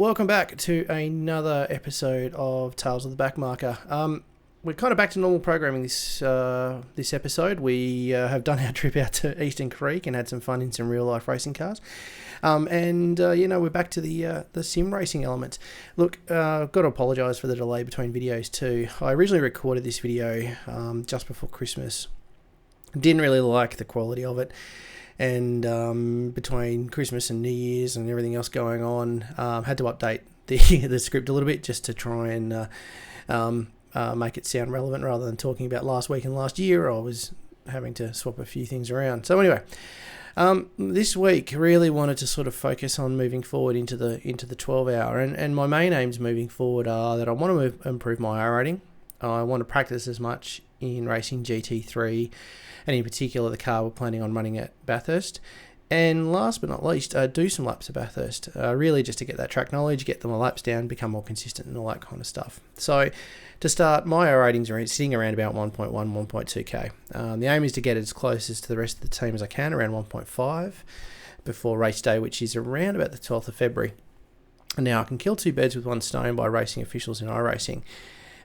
welcome back to another episode of Tales of the Backmarker. We're kind of back to normal programming this episode. We have done our trip out to Eastern Creek and had some fun in some real life racing cars. We're back to the sim racing elements. Look, I've got to apologise for the delay between videos too. I originally recorded this video just before Christmas. Didn't really like the quality of it. And between Christmas and New Year's and everything else going on, had to update the script a little bit just to try and make it sound relevant rather than talking about last week and last year. I was having to swap a few things around. So anyway, this week really wanted to sort of focus on moving forward into the 12 hour, and my main aims moving forward are that I want to improve my R rating. I want to practice as much in racing GT3, and in particular the car we're planning on running at Bathurst. And last but not least, do some laps at Bathurst, really just to get that track knowledge, get them laps down, become more consistent and all that kind of stuff. So to start, my R ratings are sitting around about 1.1, 1.2k. The aim is to get as close as to the rest of the team as I can, around 1.5 before race day, which is around about the 12th of February. Now, I can kill two birds with one stone by racing officials in iRacing.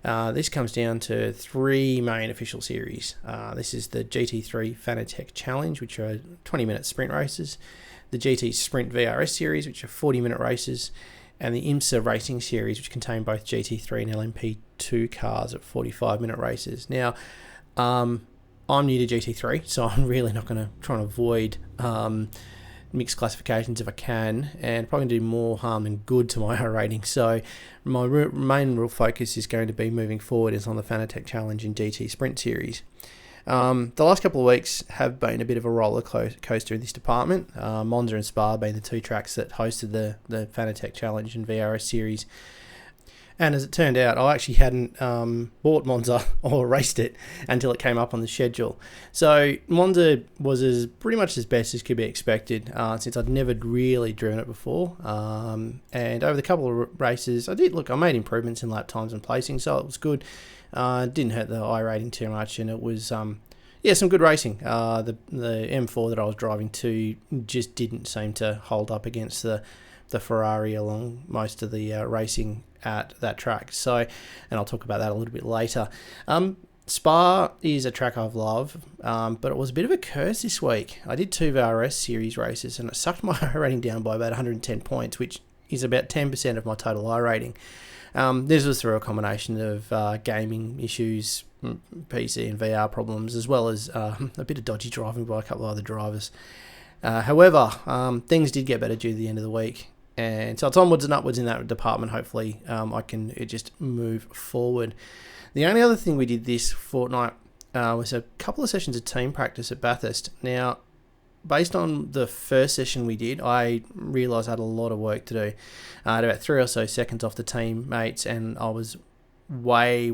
This comes down to three main official series. This is the GT3 Fanatec Challenge, which are 20-minute sprint races, the GT Sprint VRS series, which are 40-minute races, and the IMSA Racing series, which contain both GT3 and LMP2 cars at 45-minute races. Now, I'm new to GT3, so I'm really not going to try and avoid mixed classifications if I can, and probably do more harm than good to my R rating. So my main real focus is going to be moving forward is on the Fanatec Challenge and GT Sprint Series. The last couple of weeks have been a bit of a roller coaster in this department. Monza and Spa being the two tracks that hosted the Fanatec Challenge and VRS Series. And as it turned out, I actually hadn't bought Monza or raced it until it came up on the schedule. So Monza was pretty much as best as could be expected, since I'd never really driven it before. And over the couple of races, I made improvements in lap times and placing, so it was good. It didn't hurt the I rating too much, and it was some good racing. The M4 that I was driving to just didn't seem to hold up against the Ferrari along most of the racing at that track. So, and I'll talk about that a little bit later. Spa is a track I've loved, but it was a bit of a curse this week. I did two VRS series races and it sucked my I rating down by about 110 points, which is about 10% of my total I rating. This was through a combination of gaming issues, PC and VR problems, as well as a bit of dodgy driving by a couple of other drivers. However, things did get better due to the end of the week. And so it's onwards and upwards in that department. Hopefully, I can just move forward. The only other thing we did this fortnight was a couple of sessions of team practice at Bathurst. Now, based on the first session we did, I realised I had a lot of work to do. I had about 3 or so seconds off the teammates, and I was way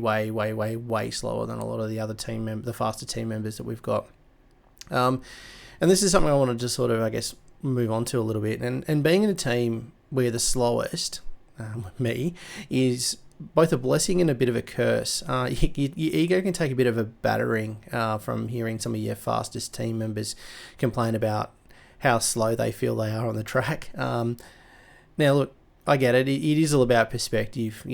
slower than a lot of the other the faster team members that we've got. And this is something I wanted to sort of, I guess, move on to a little bit. And being in a team where the slowest, me, is both a blessing and a bit of a curse. Your ego can take a bit of a battering from hearing some of your fastest team members complain about how slow they feel they are on the track. Now, look, I get it. It is all about perspective.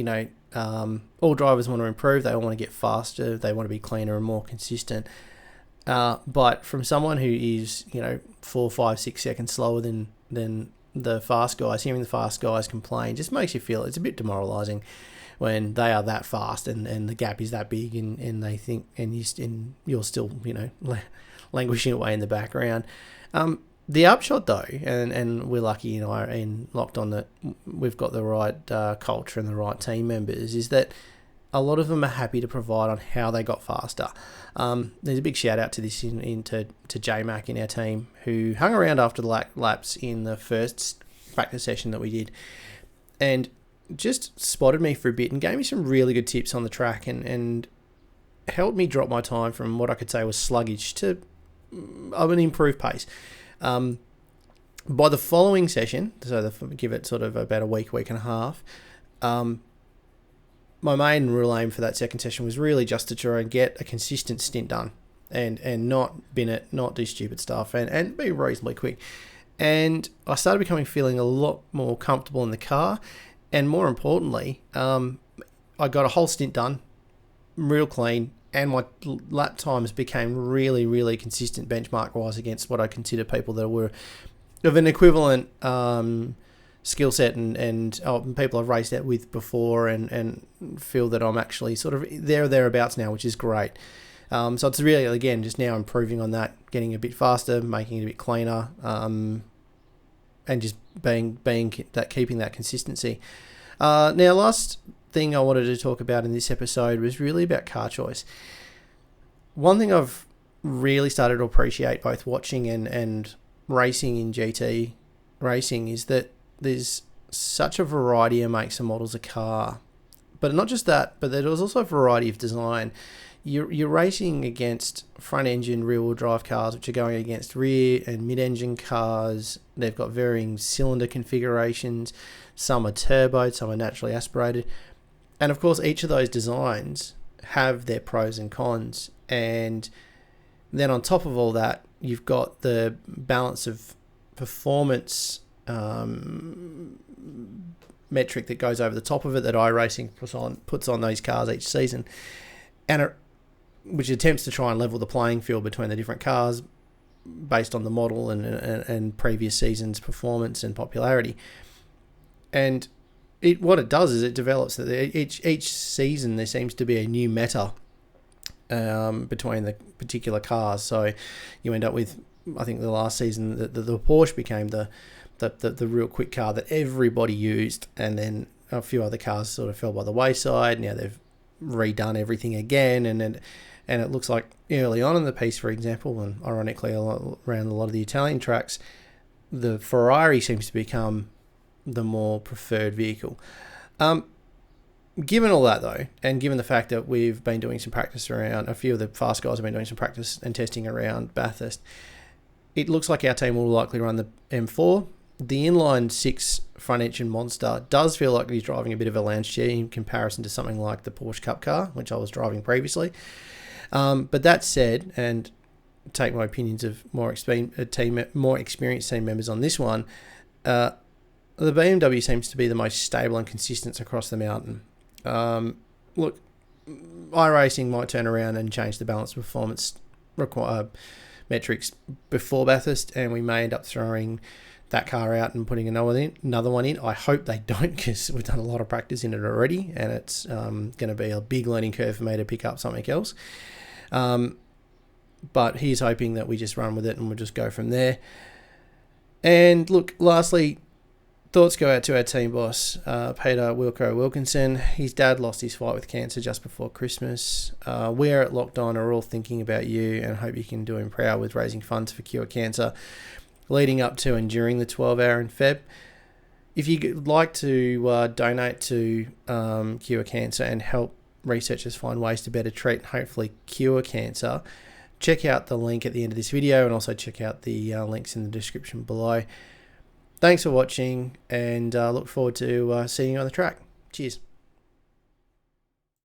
All drivers want to improve. They all want to get faster. They want to be cleaner and more consistent. But from someone who is, 4, 5, 6 seconds slower than the fast guys, hearing the fast guys complain just makes you feel it's a bit demoralising when they are that fast and the gap is that big and they think and you're still languishing away in the background. The upshot though, and we're lucky in Locked On that we've got the right culture and the right team members, is that a lot of them are happy to provide on how they got faster. There's a big shout out to this to J-Mac in our team, who hung around after the laps in the first practice session that we did and just spotted me for a bit and gave me some really good tips on the track and helped me drop my time from what I could say was sluggish to an improved pace. By the following session, so give it sort of about a week and a half, my main real aim for that second session was really just to try and get a consistent stint done and not bin it, not do stupid stuff and be reasonably quick. And I started feeling a lot more comfortable in the car. And more importantly, I got a whole stint done, real clean, and my lap times became really, really consistent benchmark-wise against what I consider people that were of an equivalent skill set and people I've raced out with before and feel that I'm actually sort of there or thereabouts now, which is great. So it's really, again, just now improving on that, getting a bit faster, making it a bit cleaner, and just keeping that consistency. Now, last thing I wanted to talk about in this episode was really about car choice. One thing I've really started to appreciate both watching and racing in GT racing is that there's such a variety of makes and models of car. But not just that, but there's also a variety of design. You're racing against front-engine rear-wheel drive cars, which are going against rear and mid-engine cars. They've got varying cylinder configurations. Some are turboed, some are naturally aspirated. And of course, each of those designs have their pros and cons. And then on top of all that, you've got the balance of performance metric that goes over the top of it that iRacing puts on those cars each season, and which attempts to try and level the playing field between the different cars based on the model and previous seasons' performance and popularity. And what it does is it develops that each season there seems to be a new meta between the particular cars. So you end up with, I think the last season, the Porsche became the real quick car that everybody used, and then a few other cars sort of fell by the wayside. Now they've redone everything again, and it looks like early on in the piece, for example, and ironically around a lot of the Italian tracks, the Ferrari seems to become the more preferred vehicle. Given all that though, and given the fact that we've been doing some practice around, a few of the fast guys have been doing some practice and testing around Bathurst, it looks like our team will likely run the M4. The inline 6 front engine monster does feel like he's driving a bit of a lounge chair in comparison to something like the Porsche Cup car, which I was driving previously. But that said, and take my opinions of more experienced team members on this one, the BMW seems to be the most stable and consistent across the mountain. Look, iRacing might turn around and change the balance of performance metrics before Bathurst, and we may end up throwing that car out and putting another one in. I hope they don't, because we've done a lot of practice in it already, and it's going to be a big learning curve for me to pick up something else. But he's hoping that we just run with it and we'll just go from there. And look, lastly, thoughts go out to our team boss, Peter Wilco Wilkinson. His dad lost his fight with cancer just before Christmas. We at Locked On are all thinking about you and hope you can do him proud with raising funds for Cure Cancer leading up to and during the 12-hour in Feb. If you'd like to donate to Cure Cancer and help researchers find ways to better treat and hopefully cure cancer, check out the link at the end of this video, and also check out the links in the description below. Thanks for watching, and look forward to seeing you on the track. Cheers.